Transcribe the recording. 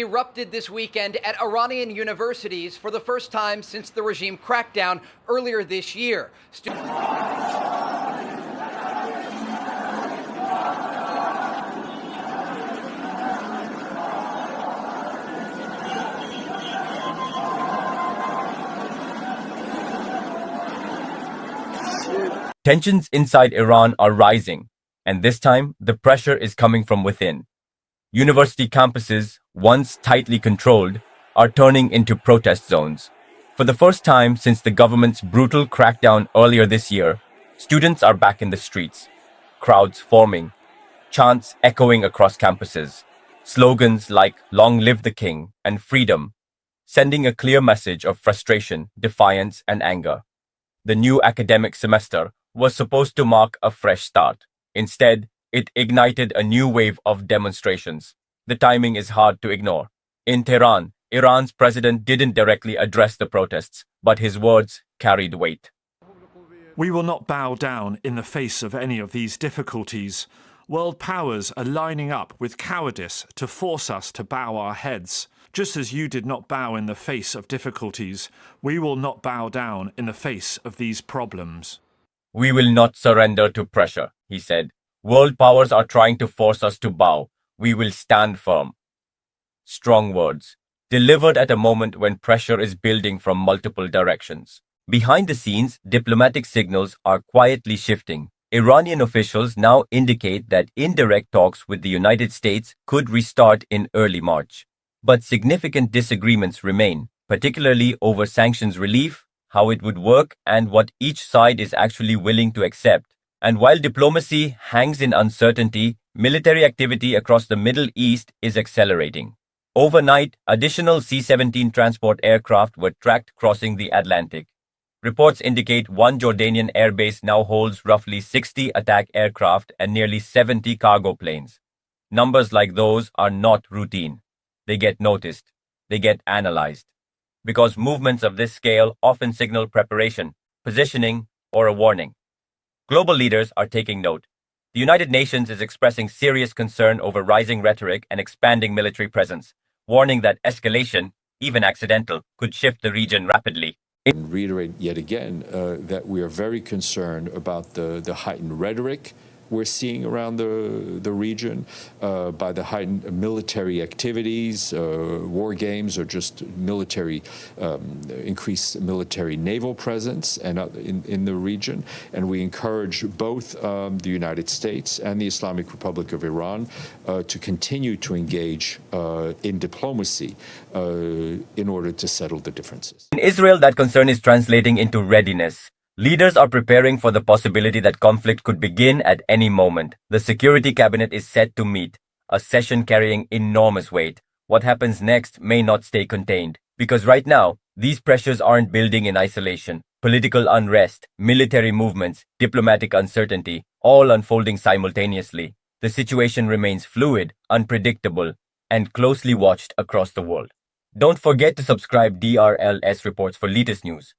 Erupted this weekend at Iranian universities for the first time since the regime crackdown earlier this year. Tensions inside Iran are rising, and this time the pressure is coming from within. University campuses, once tightly controlled, are turning into protest zones. For the first time since the government's brutal crackdown earlier this year, students are back in the streets, crowds forming, chants echoing across campuses, slogans like "Long live the King" and "Freedom," sending a clear message of frustration, defiance, and anger. The new academic semester was supposed to mark a fresh start. Instead, it ignited a new wave of demonstrations. The timing is hard to ignore. In Tehran, Iran's president didn't directly address the protests, but his words carried weight. We will not bow down in the face of any of these difficulties. World powers are lining up with cowardice to force us to bow our heads. Just as you did not bow in the face of difficulties, we will not bow down in the face of these problems. We will not surrender to pressure, he said. World powers are trying to force us to bow. We will stand firm. Strong words, delivered at a moment when pressure is building from multiple directions. Behind the scenes, diplomatic signals are quietly shifting. Iranian officials now indicate that indirect talks with the United States could restart in early March. But significant disagreements remain, particularly over sanctions relief, how it would work, and what each side is actually willing to accept. And while diplomacy hangs in uncertainty, military activity across the Middle East is accelerating. Overnight, additional C-17 transport aircraft were tracked crossing the Atlantic. Reports indicate one Jordanian airbase now holds roughly 60 attack aircraft and nearly 70 cargo planes. Numbers like those are not routine. They get noticed. They get analyzed. Because movements of this scale often signal preparation, positioning, or a warning. Global leaders are taking note. The United Nations is expressing serious concern over rising rhetoric and expanding military presence, warning that escalation, even accidental, could shift the region rapidly. And reiterate yet again that we are very concerned about the heightened rhetoric we're seeing around the region, by the heightened military activities, war games, or just military, increased military naval presence and in the region. And we encourage both the United States and the Islamic Republic of Iran to continue to engage in diplomacy in order to settle the differences. In Israel, that concern is translating into readiness. Leaders are preparing for the possibility that conflict could begin at any moment. The Security Cabinet is set to meet, a session carrying enormous weight. What happens next may not stay contained, because right now, these pressures aren't building in isolation. Political unrest, military movements, diplomatic uncertainty, all unfolding simultaneously. The situation remains fluid, unpredictable, and closely watched across the world. Don't forget to subscribe DRLS reports for latest news.